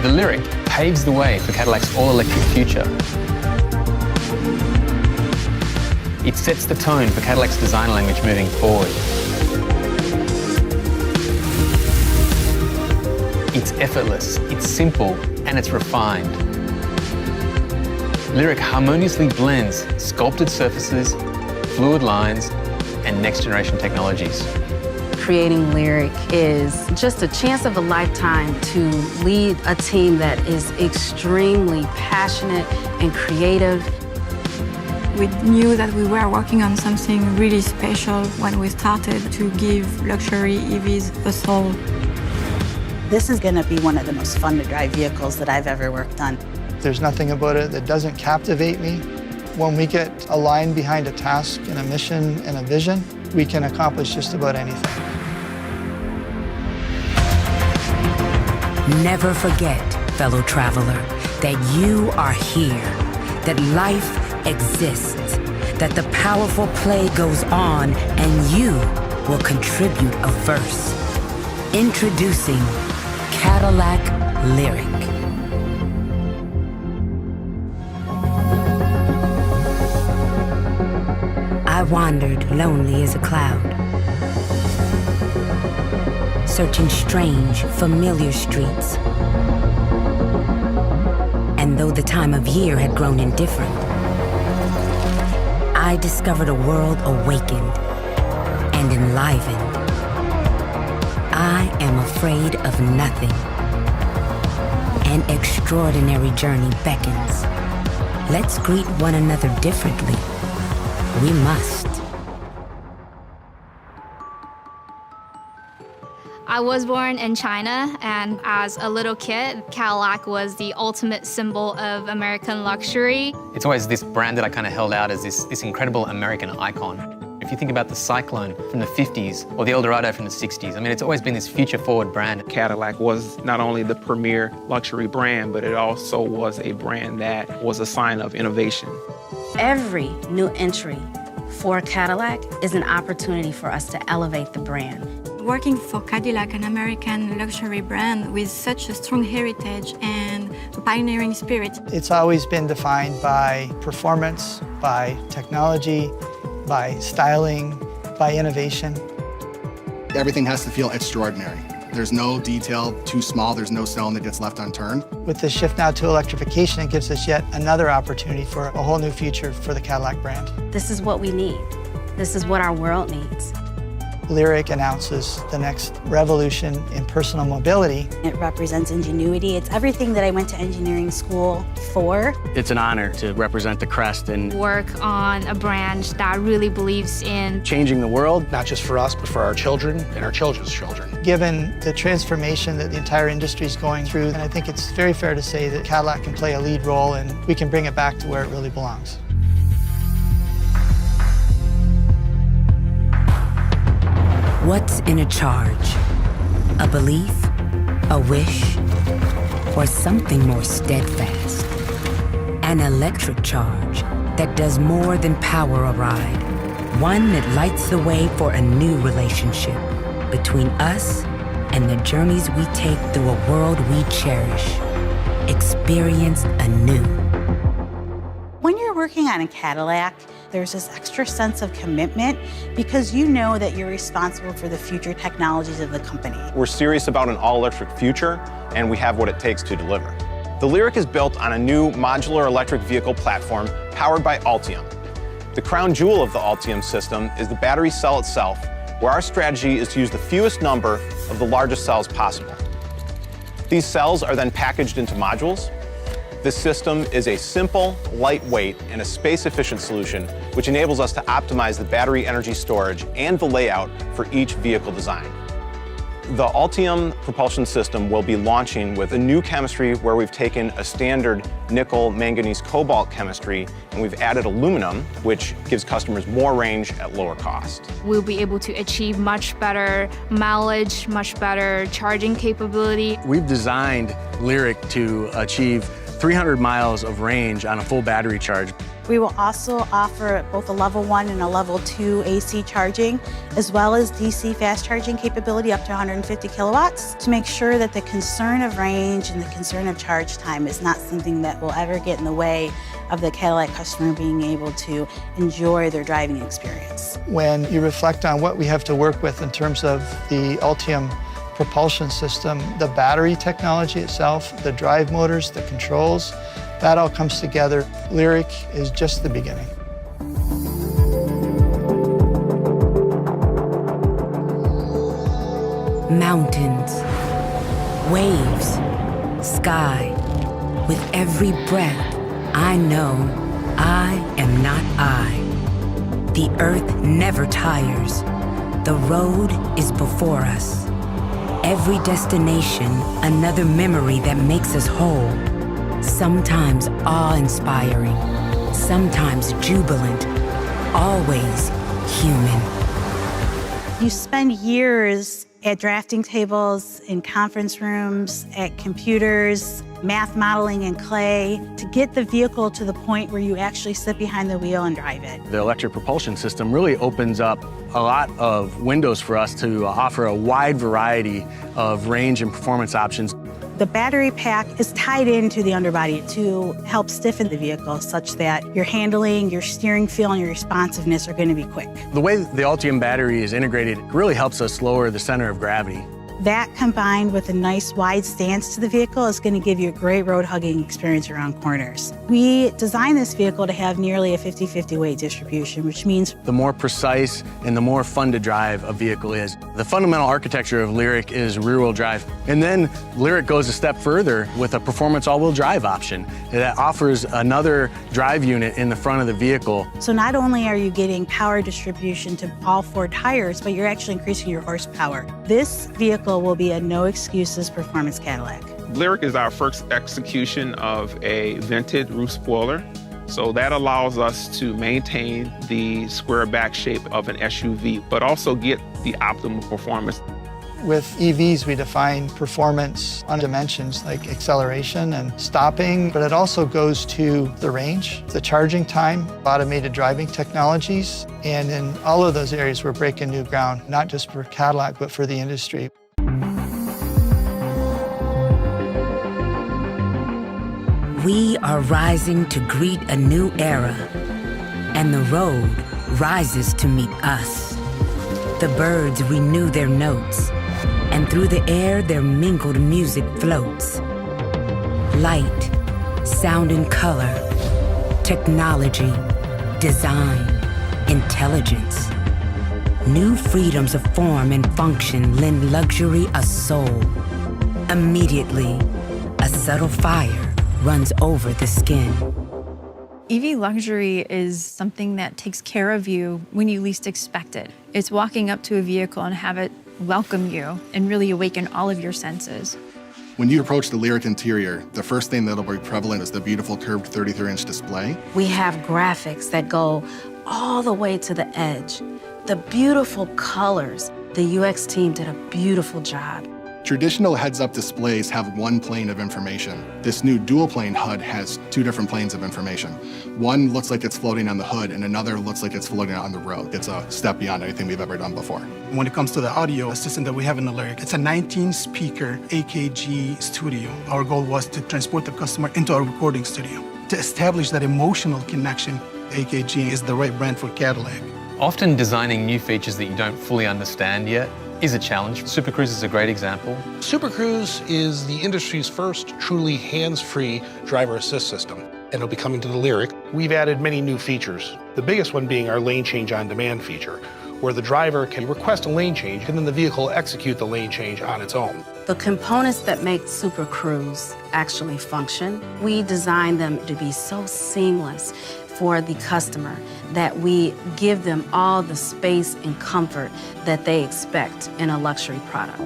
The LYRIQ paves the way for Cadillac's all-electric future. It sets the tone for Cadillac's design language moving forward. It's effortless, it's simple, and it's refined. LYRIQ harmoniously blends sculpted surfaces, fluid lines, and next-generation technologies. Creating LYRIQ is just a chance of a lifetime to lead a team that is extremely passionate and creative. We knew that we were working on something really special when we started to give luxury EVs a soul. This is going to be one of the most fun to drive vehicles that I've ever worked on. There's nothing about it that doesn't captivate me. When we get aligned behind a task and a mission and a vision, we can accomplish just about anything. Never forget, fellow traveler, that you are here, that life exists, that the powerful play goes on, and you will contribute a verse. Introducing Cadillac LYRIQ. I wandered lonely as a cloud, searching strange, familiar streets. And though the time of year had grown indifferent, I discovered a world awakened and enlivened. I am afraid of nothing. An extraordinary journey beckons. Let's greet one another differently. We must. I was born in China, and as a little kid, Cadillac was the ultimate symbol of American luxury. It's always this brand that I kind of held out as this incredible American icon. If you think about the Cyclone from the 50s or the Eldorado from the 60s, I mean, it's always been this future-forward brand. Cadillac was not only the premier luxury brand, but it also was a brand that was a sign of innovation. Every new entry for Cadillac is an opportunity for us to elevate the brand. Working for Cadillac, an American luxury brand with such a strong heritage and a pioneering spirit. It's always been defined by performance, by technology, by styling, by innovation. Everything has to feel extraordinary. There's no detail too small, there's no stone that gets left unturned. With the shift now to electrification, it gives us yet another opportunity for a whole new future for the Cadillac brand. This is what we need. This is what our world needs. LYRIQ announces the next revolution in personal mobility. It represents ingenuity. It's everything that I went to engineering school for. It's an honor to represent the crest and Work on a brand that really believes in changing the world. Not just for us, but for our children and our children's children. Given the transformation that the entire industry is going through, and I think it's very fair to say that Cadillac can play a lead role and we can bring it back to where it really belongs. What's in a charge? A belief? A wish? Or something more steadfast? An electric charge that does more than power a ride. One that lights the way for a new relationship between us and the journeys we take through a world we cherish. Experience anew. When you're working on a Cadillac, there's this extra sense of commitment because you know that you're responsible for the future technologies of the company. We're serious about an all-electric future, and we have what it takes to deliver. The LYRIQ is built on a new modular electric vehicle platform powered by Ultium. The crown jewel of the Ultium system is the battery cell itself, where our strategy is to use the fewest number of the largest cells possible. These cells are then packaged into modules. This system is a simple, lightweight, and a space-efficient solution, which enables us to optimize the battery energy storage and the layout for each vehicle design. The Ultium propulsion system will be launching with a new chemistry where we've taken a standard nickel, manganese, cobalt chemistry, and we've added aluminum, which gives customers more range at lower cost. we'll be able to achieve much better mileage, much better charging capability. We've designed LYRIQ to achieve 300 miles of range on a full battery charge. We will also offer both a level 1 and a level 2 AC charging, as well as DC fast charging capability up to 150 kilowatts to make sure that the concern of range and the concern of charge time is not something that will ever get in the way of the Cadillac customer being able to enjoy their driving experience. When you reflect on what we have to work with in terms of the Ultium propulsion system, the battery technology itself, the drive motors, the controls, that all comes together. LYRIQ is just the beginning. Mountains, waves, sky. With every breath, I know I am not I. The earth never tires. The road is before us. Every destination, another memory that makes us whole. Sometimes awe-inspiring, sometimes jubilant, always human. You spend years at drafting tables, in conference rooms, at computers, math modeling in clay, to get the vehicle to the point where you actually sit behind the wheel and drive it. The electric propulsion system really opens up a lot of windows for us to offer a wide variety of range and performance options. The battery pack is tied into the underbody to help stiffen the vehicle such that your handling, your steering feel, and your responsiveness are going to be quick. The way the Ultium battery is integrated really helps us lower the center of gravity. That combined with a nice wide stance to the vehicle is going to give you a great road hugging experience around corners. We designed this vehicle to have nearly a 50-50 weight distribution, which means the more precise and the more fun to drive a vehicle is. The fundamental architecture of LYRIQ is rear-wheel drive. And then LYRIQ goes a step further with a performance all-wheel drive option that offers another drive unit in the front of the vehicle. So not only are you getting power distribution to all 4 tires, but you're actually increasing your horsepower. This vehicle will be a no excuses performance Cadillac. LYRIQ is our first execution of a vented roof spoiler. So that allows us to maintain the square back shape of an SUV, but also get the optimal performance. With EVs, we define performance on dimensions like acceleration and stopping, but it also goes to the range, the charging time, automated driving technologies, and in all of those areas, we're breaking new ground, not just for Cadillac, but for the industry. We are rising to greet a new era, and the road rises to meet us. The birds renew their notes, and through the air their mingled music floats. Light, sound and color, technology, design, intelligence. New freedoms of form and function lend luxury a soul. Immediately, a subtle fire runs over the skin. EV luxury is something that takes care of you when you least expect it. It's walking up to a vehicle and have it welcome you and really awaken all of your senses. When you approach the LYRIQ interior, the first thing that'll be prevalent is the beautiful curved 33-inch display. We have graphics that go all the way to the edge. The beautiful colors. The UX team did a beautiful job. Traditional heads-up displays have one plane of information. This new dual-plane HUD has 2 different planes of information. One looks like it's floating on the hood, and another looks like it's floating on the road. It's a step beyond anything we've ever done before. When it comes to the audio system that we have in the LYRIQ, it's a 19-speaker AKG studio. Our goal was to transport the customer into a recording studio. To establish that emotional connection, AKG is the right brand for Cadillac. Often designing new features that you don't fully understand yet is a challenge. Super Cruise is a great example. Super Cruise is the industry's first truly hands-free driver assist system, and it'll be coming to the LYRIQ. We've added many new features, the biggest one being our lane change on demand feature, where the driver can request a lane change and then the vehicle will execute the lane change on its own. The components that make Super Cruise actually function, we designed them to be so seamless for the customer that we give them all the space and comfort that they expect in a luxury product.